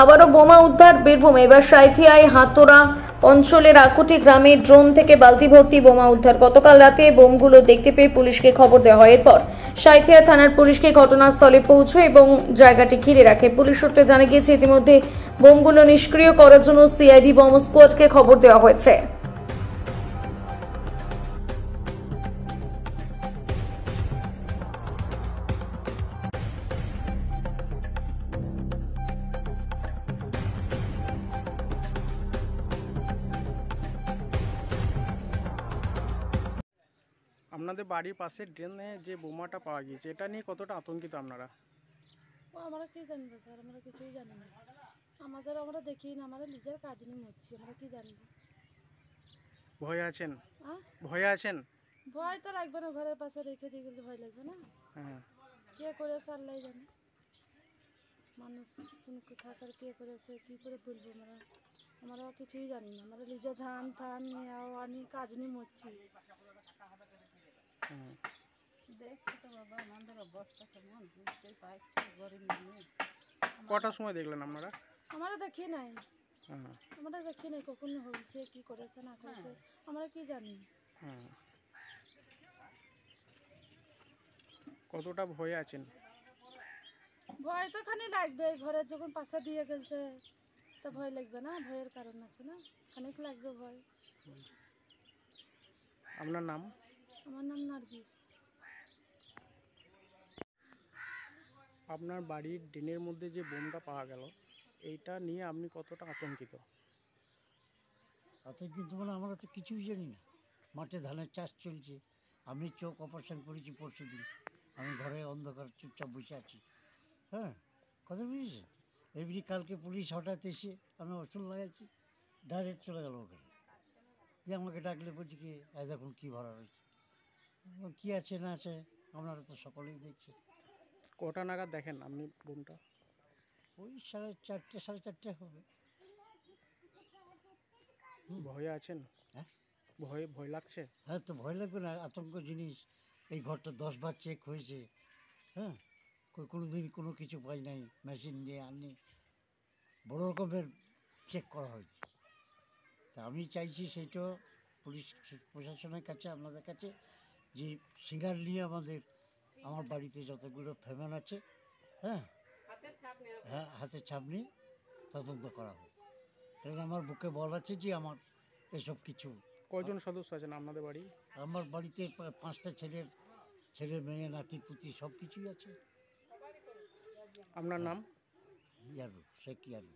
আবারও বোমা উদ্ধার বীরভূমে। এবার সাঁইথিয়ায় হাতোরা অঞ্চলের আকুটি গ্রামে ড্রোন থেকে বালতি ভর্তি বোমা উদ্ধার। গতকাল রাতে বোমগুলো দেখতে পেয়ে পুলিশকে খবর দেওয়া হয়। এরপর সাঁইথিয়া থানার পুলিশকে ঘটনাস্থলে পৌঁছয় এবং জায়গাটি ঘিরে রাখে। পুলিশ সূত্রে জানা গিয়েছে ইতিমধ্যে বোমগুলো নিষ্ক্রিয় করার জন্য সিআইডি বম স্কোয়াডকে খবর দেওয়া হয়েছে। আপনাদের বাড়ির পাশের ড্রেনে যে বোমাটা পাওয়া গিয়েছে, এটা নিয়ে কতটা আতঙ্কিত আপনারা? আমরা কি জানবো স্যার, আমরা কিছুই জানি না। আমরা দেখি না, আমরা নিজের কাজ নিয়ে মরছি, আমরা কি জানবো। ভয়ে আছেন? হ্যাঁ, ভয়ে আছেন? ভয় তো লাগবে না, ঘরের পাশে রেখে দিয়ে গেলে ভয় লাগবে না? হ্যাঁ। কে করেছে আল্লাহ জানে। মানুষ কোন থাকার কে করেছে কি করে বলবো আমরা কিছুই জানি না। আমরা নিজে ধান ফান নিয়ে আনি কাজ নিয়ে মরছি। দেখছি তো বাবা, আমাদের অবস্থা কেমন বুঝতেই পারছি, গরিব মানুষ। কটার সময় দেখলেন আপনারা? আমরা দেখি নাই, হ্যাঁ। আমরা দেখি নাই কখনো হয়েছে কি করেছে না করেছে, আমরা কি জানি। হ্যাঁ। কতটা ভয়ে আছেন? ভয় তো খানি লাগবে, ঘরের যখন পাশা দিয়ে গেছে তো ভয় লাগবে না? ভয়ের কারণ আছে না, খানিক লাগবে ভয়। আপনার নাম? আমার নাম নার্গিস। আপনার বাড়ির ড্রেনের মধ্যে যে বোমটা পাওয়া গেল, এইটা নিয়ে আপনি কতটা আতঙ্কিত? আতঙ্কিত মানে আমরা তো কিছুই জানি না। মাঠে ধানের চাষ চলছে, আমি চোখ অপারেশন করেছি পরশু দিন, আমি ঘরে অন্ধকার চুপচাপ বসে আছি। হ্যাঁ, কথা বুঝেছেন? এমনি কালকে পুলিশ হঠাৎ এসে আমি ওষুধ লাগাইছি, ডাইরেক্ট চলে গেল ওখানে, দিয়ে আমাকে ডাকলে বলছি কি এই দেখুন কী ভরা রয়েছে। কী আছে না আছে আপনারা তো সকলেই দেখছেন। কটা নাগাদ দেখেন আপনি বোমটা? ওই 4:30 4:30 হবে। ভয়ে আছেন? হ্যাঁ, ভয় ভয় লাগছে? হ্যাঁ তো ভয় লাগবে না, আতঙ্ক জিনিস। এই ঘরটা 10 বার চেক হয়েছে। হ্যাঁ, কোনো দিন কোনো কিছু পাই নাই, মেশিন নিয়ে আনি বড় রকমের চেক করা হয়েছে। তা আমি চাইছি সেইটা পুলিশ প্রশাসনের কাছে, আপনাদের কাছে, যে সিঙ্গার নিয়ে আমার বাড়িতে যতগুলো ফ্যামিলি আছে, হ্যাঁ হ্যাঁ হাতের ছাপ নিয়ে তদন্ত করা হোক। কারণ আমার বুকে বল আছে যে আমার এসব কিছু। কয়জন সদস্য আছেন আপনাদের বাড়ি? আমার বাড়িতে 5টা ছেলে মেয়ে নাতি পুতি সব কিছুই আছে। আপনার নাম? ইয়ারু, শেখ ইয়ারু।